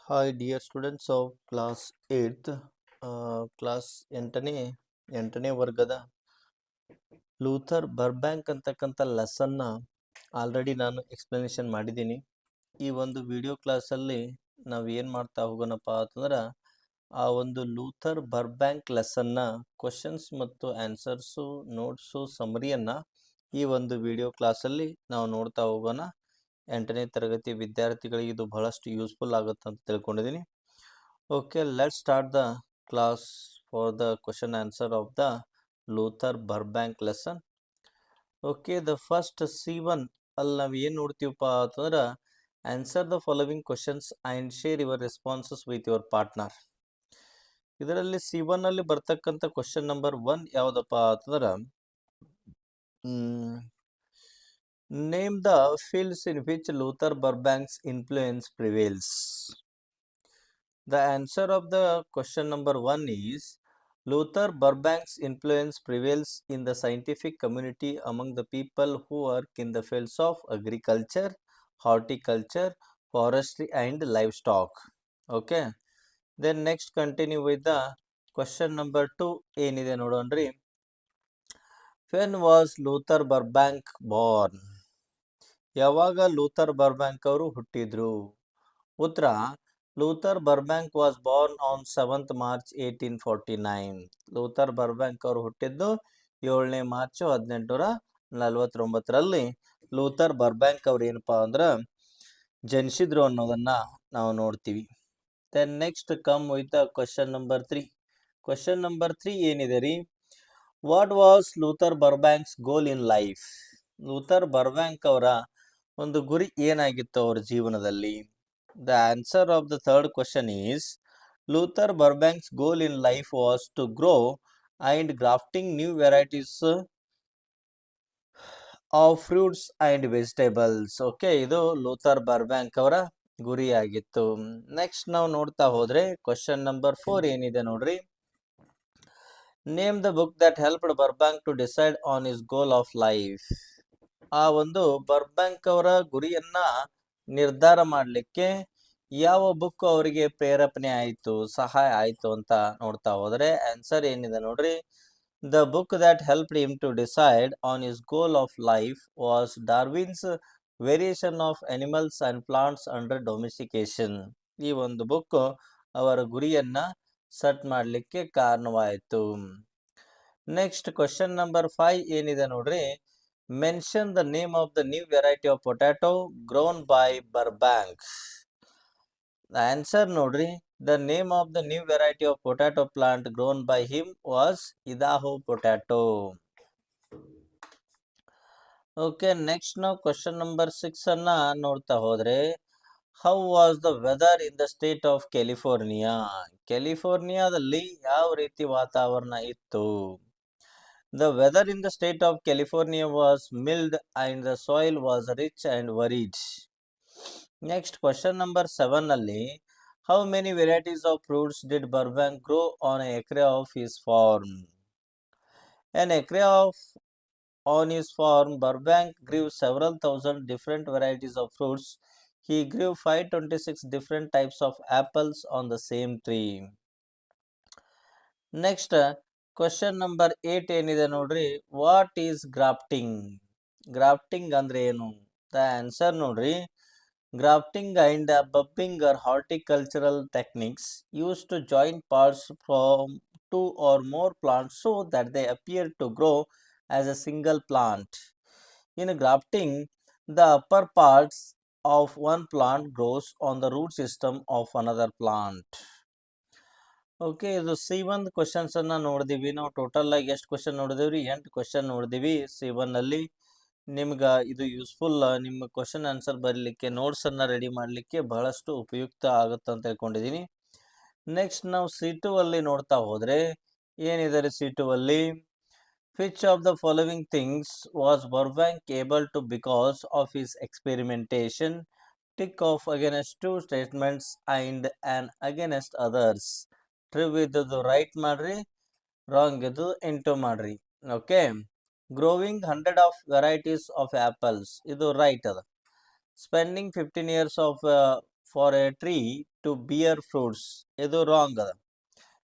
Hi, dear students of class 8th, class ಎಂಟನೇ ವರ್ಗದ Luther Burbank ಅಂತಕ್ಕಂಥ ಲೆಸನ್ನ ಆಲ್ರೆಡಿ ನಾನು ಎಕ್ಸ್ಪ್ಲನೇಷನ್ ಮಾಡಿದ್ದೀನಿ. ಈ ಒಂದು ವಿಡಿಯೋ ಕ್ಲಾಸಲ್ಲಿ ನಾವು ಏನು ಮಾಡ್ತಾ ಹೋಗೋಣಪ್ಪ ಅಂತಂದ್ರೆ ಆ ಒಂದು ಲೂಥರ್ ಬರ್ಬ್ಯಾಂಕ್ ಲೆಸನ್ನ ಕ್ವಶನ್ಸ್ ಮತ್ತು ಆನ್ಸರ್ಸು ನೋಟ್ಸು ಸಮರಿಯನ್ನು ಈ ಒಂದು ವಿಡಿಯೋ ಕ್ಲಾಸಲ್ಲಿ ನಾವು ನೋಡ್ತಾ ಹೋಗೋಣ. 8ನೇ ತರಗತಿ ವಿದ್ಯಾರ್ಥಿಗಳಿಗೆ ಇದು ಬಹಳಷ್ಟು ಯೂಸ್ಫುಲ್ ಆಗುತ್ತೆ ಅಂತ ತಿಳ್ಕೊಂಡಿದ್ದೀನಿ. Okay, let's start the class for the question answer of the Luther Burbank lesson. Okay, the first C1 ಅಲ್ಲಿ ನಾವು ಏನು ನೋಡ್ತೀವಪ್ಪ ಅಂತಂದ್ರೆ answer the following questions and share your responses with your partner. ಇದರಲ್ಲಿ C1 ಅಲ್ಲಿ ಬರ್ತಕ್ಕಂಥ ಕ್ವಶನ್ ನಂಬರ್ 1 ಯಾವುದಪ್ಪ ಅಂತಂದ್ರೆ name the fields in which Luther Burbanks influence prevails. The answer of the question number 1 is Luther Burbank's influence prevails in the scientific community among the people who work in the fields of agriculture, horticulture, forestry and livestock. Okay. Then next continue with the question number 2. ಏನಿದೆ ನೋಡೋಣ್ರಿ. When was Luther Burbank born? ಯಾವಾಗ Luther Burbank ಅವರು ಹುಟ್ಟಿದ್ರು? ಉತ್ತರ Luther Burbank was born on 7th March 1849. Luther Burbank ಅವರು ಹುಟ್ಟಿದ್ದು 7ನೇ March 1849ರಲ್ಲಿ ಲೂಥರ್ ಬರ್ಬ್ಯಾಂಕ್ ಅವ್ರು ಏನಪ್ಪಾ ಅಂದ್ರೆ ಜನಿಸಿದ್ರು ಅನ್ನೋದನ್ನ ನಾವು ನೋಡ್ತೀವಿ. Then next come with question number 3. Question number 3 ಏನಿದೆ ರೀ, what was Luther Burbank's goal in life? Luther Burbank ಅವರ ಒಂದು ಗುರಿ ಏನಾಗಿತ್ತು ಅವ್ರ ಜೀವನದಲ್ಲಿ? The answer of the third question is Luther Burbank's goal in life was to grow and grafting new varieties of fruits and vegetables. Okay, ಇದು Luther Burbank ಅವರ ಗುರಿಯಾಗಿತ್ತು. Next ನಾವು ನೋಡ್ತಾ ಹೋದ್ರೆ ಕ್ವಶನ್ ನಂಬರ್ 4 ಏನಿದೆ ನೋಡ್ರಿ. Name the book that helped Burbank to decide on his goal of life. ಆ ಒಂದು ಬರ್ಬ್ಯಾಂಕ್ ಅವರ ಗುರಿಯನ್ನ ನಿರ್ಧಾರ ಮಾಡಲಿಕ್ಕೆ ಯಾವ ಬುಕ್ ಅವರಿಗೆ ಪ್ರೇರೇಪಣೆ ಆಯಿತು, ಸಹಾಯ ಆಯಿತು ಅಂತ ನೋಡ್ತಾ ಹೋದರೆ ಆನ್ಸರ್ ಏನಿದೆ ನೋಡ್ರಿ. The book that helped him to decide on his goal of life was Darwin's variation of animals and plants under domestication. ಈ ಒಂದು ಬುಕ್ ಅವರ ಗುರಿಯನ್ನ ಸೆಟ್ ಮಾಡಲಿಕ್ಕೆ ಕಾರಣವಾಯಿತು. ನೆಕ್ಸ್ಟ್ ಕ್ವಶನ್ ನಂಬರ್ 5 ಏನಿದೆ ನೋಡ್ರಿ. Mention the name of the new variety of potato grown by Burbank. The answer ನೋಡ್ರಿ, the name of the new variety of potato plant grown by him was Idaho potato. Okay, next now question number 6 ಅನ್ನ ನೋಡ್ತಾ ಹೋದ್ರೆ how was the weather in the state of California? ಕ್ಯಾಲಿಫೋರ್ನಿಯಾದಲ್ಲಿ ಯಾವ ರೀತಿ ವಾತಾವರಣ ಇತ್ತು? The weather in the state of California was mild and the soil was rich and varied. Next question number 7 ಅಲ್ಲಿ how many varieties of fruits did Burbank grow on an acre of his farm? An acre on his farm, Burbank grew several thousand different varieties of fruits. He grew 526 different types of apples on the same tree. Next question number 8 ಏನಿದೆ ನೋಡ್ರಿ. What is grafting? Grafting ಅಂದ್ರೆ ಏನು? The answer ನೋಡ್ರಿ. Grafting and bubbing are horticultural techniques used to join parts from two or more plants so that they appear to grow as a single plant. In grafting, the upper parts of one plant grows on the root system of another plant. Okay, ಇದು C1 questions ಅನ್ನ ನೋಡಿದೀವಿ. ನಾವು total ಆಗಿ ಎಷ್ಟು question ನೋಡಿದೇವ್ರಿ? 8 question ನೋಡಿದೀವಿ C1 ಅಲ್ಲಿ. ನಿಮ್ಗೆ ಇದು ಯೂಸ್ಫುಲ್, ನಿಮ್ಮ ಕ್ವಶನ್ ಆನ್ಸರ್ ಬರಲಿಕ್ಕೆ ನೋಟ್ಸನ್ನು ರೆಡಿ ಮಾಡಲಿಕ್ಕೆ ಬಹಳಷ್ಟು ಉಪಯುಕ್ತ ಆಗುತ್ತೆ ಅಂತ ಹೇಳ್ಕೊಂಡಿದ್ದೀನಿ. ನೆಕ್ಸ್ಟ್ ನಾವು C2 ಅಲ್ಲಿ ನೋಡ್ತಾ ಹೋದರೆ ಏನಿದೆ C2 ಅಲ್ಲಿ, which of the following things was Burbank able to because of his experimentation? Tick off against two statements and an against others. ಟ್ರಿವ್ ಇದ್ದದ್ದು ರೈಟ್ ಮಾಡ್ರಿ, ರಾಂಗ್ ಇದ್ದು ಇಂಟು ಮಾಡ್ರಿ. Okay, growing 100 of varieties of apples, ಇದು right ಅದ. Spending 15 years of for a tree to bear fruits. ಇದು wrong ಅದ.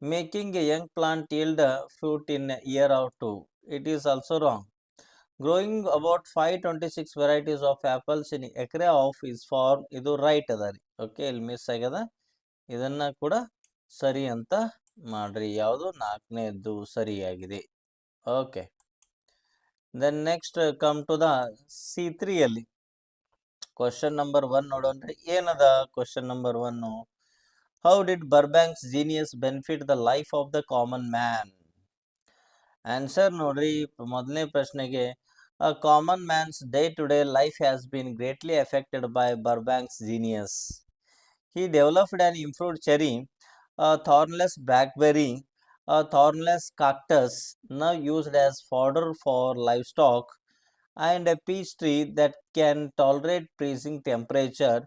Making a young plant yield fruit in a year or two. It is also wrong. Growing about 526 varieties of apples in acre of is farm. ಇದು right ಅದ ರೀ. Okay, ಇಲ್ಲಿ miss ಆಗ್ಯದ. ಇದನ್ನ ಕೂಡ ಸರಿ ಅಂತ ಮಾಡ್ರಿ. ಯಾವುದು 4ನೇದ್ದು ಸರಿಯಾಗಿದೆ. Okay, then next come to the C3 ಅಲ್ಲಿ ಕ್ವಶನ್ ನಂಬರ್ 1 ನೋಡೋಣ್ರಿ. ಏನದ question number 1? How did Burbank's genius benefit the life of the common man? Answer ನೋಡ್ರಿ, ಮೊದಲನೇ ಪ್ರಶ್ನೆಗೆ a common man's day-to-day life has been greatly affected by Burbank's genius. He developed an improved cherry, a thornless blackberry, a thornless cactus now used as fodder for livestock, and a peach tree that can tolerate freezing temperature.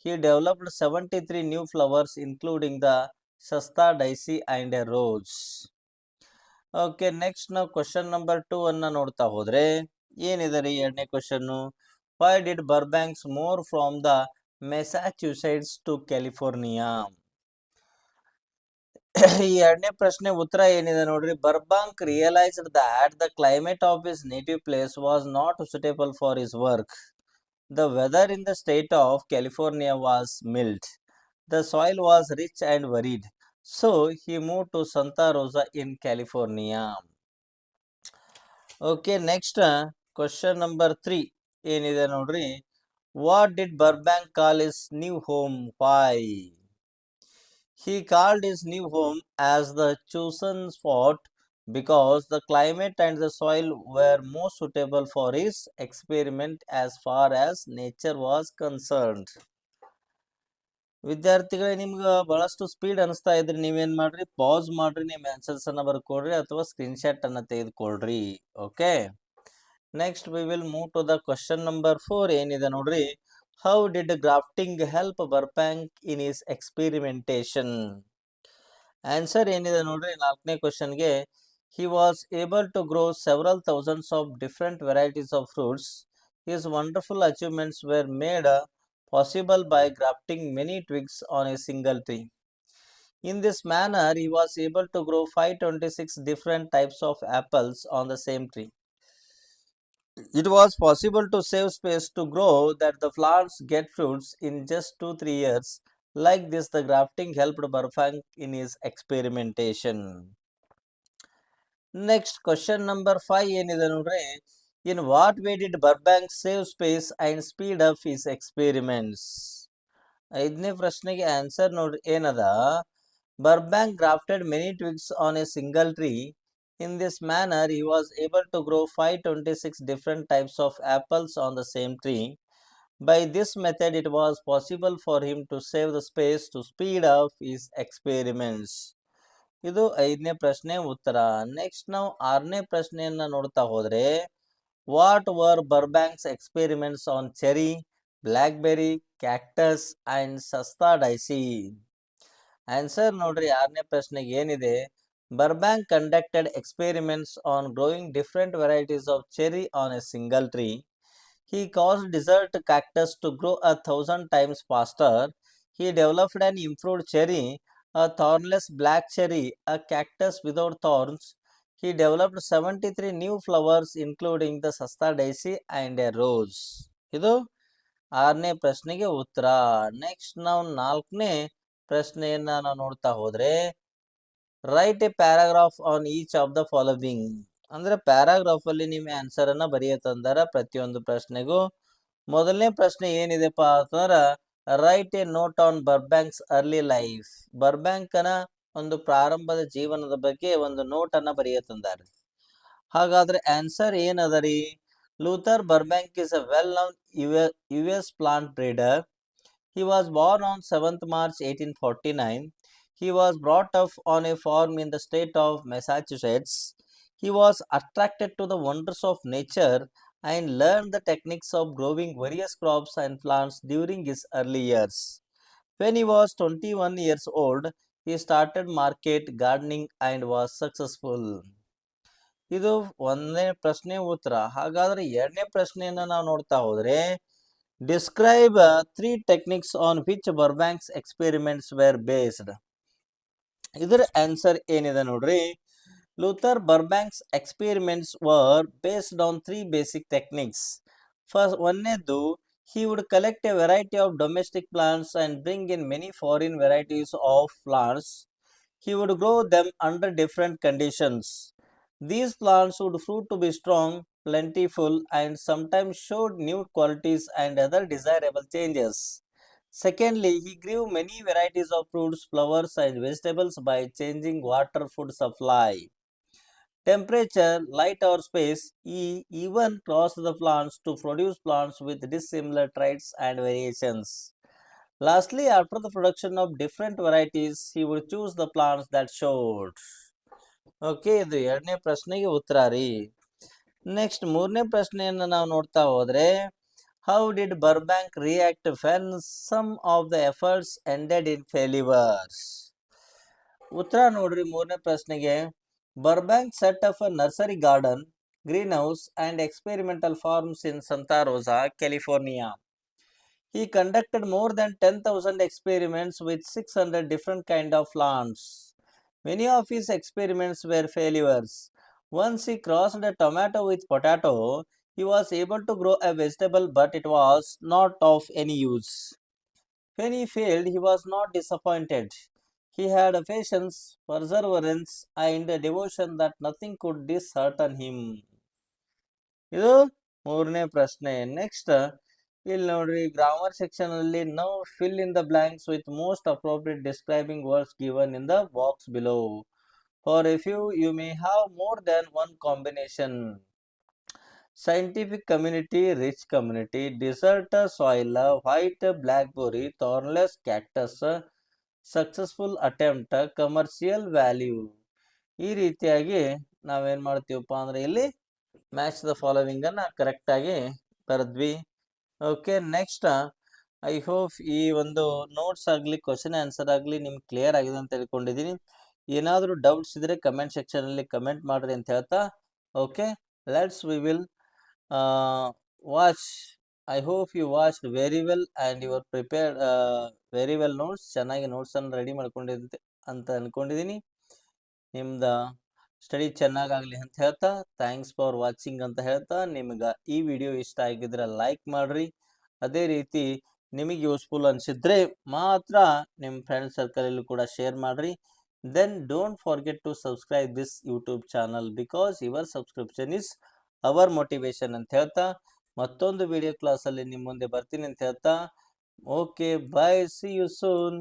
He developed 73 new flowers including the Shasta daisy and a rose. Okay, next ನಾವು question number 2 ಅನ್ನ ನೋಡ್ತಾ ಹೋದ್ರೆ ಏನಿದೆ ರೀ ಎರಡನೇ question? Why did Burbank's move from the Massachusetts to California? ಈ ಎರಡನೇ ಪ್ರಶ್ನೆ ಉತ್ತರ ಏನಿದೆ ನೋಡ್ರಿ. Burbank realised that the climate of his native place was not suitable for his work. The weather in the state of California was mild. The soil was rich and varied. So he moved to Santa Rosa in California. Okay, next question number 3 ಏನಿದೆ ನೋಡ್ರಿ. What did Burbank call his new home? Why? He called his new home as the chosen spot because the climate and the soil were most suitable for his experiment as far as nature was concerned. ವಿದ್ಯಾರ್ಥಿಗಳೇ, ನಿಮ್ಗೆ ಬಹಳಷ್ಟು speed ಅನಿಸ್ತಾ ಇದ್ರಿ, ನೀವೇನ್ ಮಾಡ್ರಿ, pass ಮಾಡ್ರಿ, ನಿಮ್ಮ answers ಅನ್ನ ಬರ್ಕೊಳ್ರಿ ಅಥವಾ ಸ್ಕ್ರೀನ್ ಶಾಟ್ ಅನ್ನ ತೆಗೆದುಕೊಳ್ರಿ. Okay, next we will move to the question number 4 ಏನಿದೆ ನೋಡ್ರಿ. How did grafting help Burbank in his experimentation? Answer ಏನಿದೆ ನೋಡ್ರಿ 4ನೇ ಕ್ವಶನ್ಗೆ. He was able to grow several thousands of different varieties of fruits. His wonderful achievements were made possible by grafting many twigs on a single tree. In this manner, he was able to grow 526 different types of apples on the same tree. It was possible to save space to grow that the plants get fruits in just 2-3 years. Like this, the grafting helped Burbank in his experimentation. Next, question number 5 ಏನಿದೆ ನೋಡ್ರಿ. In what way did Burbank save space and speed up his experiments? 5ನೇ ಪ್ರಶ್ನೆಗೆ answer ನೋಡ್ರಿ ಏನದ. Burbank grafted many twigs on a single tree. In this manner, he was able to grow 526 different types of apples on the same tree. By this method, it was possible for him to save the space to speed up his experiments. ಇದು 5ನೇ ಪ್ರಶ್ನೆ ಉತ್ತರ. Next ನಾವು 6ನೇ ಪ್ರಶ್ನೆಯನ್ನ ನೋಡ್ತಾ ಹೋದ್ರೆ, what were Burbanks experiments on cherry, BlackBerry, cactus and ಸಸ್ತಾ daisy? Answer ನೋಡ್ರಿ 6ನೇ ಪ್ರಶ್ನೆಗೆ ಏನಿದೆ. Burbank conducted experiments on growing different varieties of cherry on A single tree. He caused desert cactus to grow 1,000 times faster. He developed an improved cherry, a thornless black cherry, a cactus without thorns. He developed 73 new flowers including the Shasta daisy and a rose. ಇದು 6ನೇ ಪ್ರಶ್ನೆಗೆ ಉತ್ತರ. Next ನಾವು 4ನೇ ಪ್ರಶ್ನೆಯನ್ನ ನಾವು ನೋಡ್ತಾ ಹೋದ್ರೆ, right A paragraph on each of the following. ಅಂದ್ರೆ ಪ್ಯಾರಾಗ್ರಾಫ್ ಅಲ್ಲಿ ನಿಮ್ಮ ಆನ್ಸರ್ ಅನ್ನ ಬರೆಯತಂದಾರ ಪ್ರತಿಯೊಂದು ಪ್ರಶ್ನೆಗೂ. ಮೊದಲನೇ ಪ್ರಶ್ನೆ ಏನಿದೆಪ್ಪ ಅಂತಂದ್ರ, write a note on Burbank's early life. ಬರ್ಬ್ಯಾಂಕನ ಒಂದು ಪ್ರಾರಂಭದ ಜೀವನದ ಬಗ್ಗೆ ಒಂದು ನೋಟ್ ಅನ್ನ ಬರೆಯತಂದಾರ. ಹಾಗಾದ್ರೆ ಆನ್ಸರ್ ಏನದ ರೀ? Luther Burbank is a well-known US plant breeder. He was born on 7th March 1849. He was brought up on a farm in the state of Massachusetts. He was attracted to the wonders of nature and learned the techniques of growing various crops and plants during his early years. When he was 21 years old, he started market gardening and was successful. ಇದು 1ನೇ ಪ್ರಶ್ನೆ ಉತ್ತರ. ಹಾಗಾದ್ರೆ 2ನೇ ಪ್ರಶ್ನೆಯನ್ನ ನಾವು ನೋಡ್ತಾ ಹೋದ್ರೆ, Describe three techniques on which Burbank's experiments were based. ಇದರ ಆನ್ಸರ್ ಏನಿದೆ ನೋಡ್ರಿ. Luther Burbank's experiments were based on three basic techniques. First, ಒಂದನೇದು, he would collect a variety of domestic plants and bring in many foreign varieties of plants. He would grow them under different conditions. These plants would prove to be strong, plentiful, and sometimes showed new qualities and other desirable changes. Secondly, he grew many varieties of fruits, flowers, and vegetables by changing water, food supply, temperature, light, or space. He even crossed the plants to produce plants with dissimilar traits and variations. Lastly, after the production of different varieties, he would choose the plants that showed. Okay, ಇದು ಎರಡನೇ ಪ್ರಶ್ನೆಗೆ ಉತ್ತರ ರೀ. Next ಮೂರನೇ ಪ್ರಶ್ನೆಯನ್ನು ನಾವು ನೋಡ್ತಾ ಹೋದ್ರೆ, how did Burbank react when some of the efforts ended in failures? ಉತ್ತರ ನೋಡ್ರಿ ಮೂರನೇ ಪ್ರಶ್ನೆಗೆ. Burbank set up a nursery garden, green house and experimental farms in Santa Rosa, California. He conducted more than 10,000 experiments with 600 different kind of plants. Many of his experiments were failures. Once he crossed a tomato with potato, he was able to grow a vegetable, but it was not of any use. When he failed, he was not disappointed. He had a patience, perseverance, and a devotion that nothing could dishearten him. ಇದು ಮೂರನೇ ಪ್ರಶ್ನೆ. Next ಇಲ್ಲಿ ನೋಡ್ರಿ, grammar section ಅಲ್ಲಿ ನಾವು fill in the blanks with most appropriate describing words given in the box below. For a few you may have more than one combination. scientific community, rich community, desert soil, white blackberry, thornless cactus, successful attempt, commercial value. ಈ ರೀತಿಯಾಗಿ ನಾವೇನ್ ಮಾಡ್ತೀವಪ್ಪ ಅಂದ್ರೆ ಇಲ್ಲಿ match the following ಅನ್ನ correct ಆಗಿ ಬರೆದ್ವಿ. Okay, next I hope ಈ ಒಂದು ನೋಟ್ಸ್ ಆಗಲಿ ಕ್ವಶನ್ ಆನ್ಸರ್ ಆಗಲಿ ನಿಮ್ಗೆ ಕ್ಲಿಯರ್ ಆಗಿದೆ ಅಂತ ತಿಳ್ಕೊಂಡಿದ್ದೀನಿ. ಏನಾದರೂ ಡೌಟ್ಸ್ ಇದ್ರೆ ಕಮೆಂಟ್ ಸೆಕ್ಷನ್ ಅಲ್ಲಿ ಕಮೆಂಟ್ ಮಾಡ್ರಿ ಅಂತ ಹೇಳ್ತಾ, okay, let's we will watch. I hope you watched very well and you are prepared very well notes. ಚೆನ್ನಾಗಿ ನೋಟ್ಸನ್ನು ರೆಡಿ ಮಾಡ್ಕೊಂಡಿದ್ದೆ ಅಂತ ಅನ್ಕೊಂಡಿದ್ದೀನಿ. ನಿಮ್ದ ಸ್ಟಡಿ ಚೆನ್ನಾಗಾಗಲಿ ಅಂತ ಹೇಳ್ತಾ, ಥ್ಯಾಂಕ್ಸ್ ಫಾರ್ ವಾಚಿಂಗ್ ಅಂತ ಹೇಳ್ತಾ, ನಿಮ್ಗೆ ಈ ವಿಡಿಯೋ ಇಷ್ಟ ಆಗಿದ್ರೆ ಲೈಕ್ ಮಾಡ್ರಿ. ಅದೇ ರೀತಿ ನಿಮಗೆ ಯೂಸ್ಫುಲ್ ಅನಿಸಿದ್ರೆ ಮಾತ್ರ ನಿಮ್ಮ ಫ್ರೆಂಡ್ ಸರ್ಕಲಲ್ಲೂ ಕೂಡ ಶೇರ್ ಮಾಡ್ರಿ. Then don't forget to subscribe this YouTube channel because your subscription is our motivation ಅಂತ ಹೇಳ್ತಾ, ಮತ್ತೊಂದು ವಿಡಿಯೋ ಕ್ಲಾಸಲ್ಲಿ ನಿಮ್ಮ ಮುಂದೆ ಬರ್ತೀನಿ ಅಂತ ಹೇಳ್ತಾ, okay, bye, see you soon.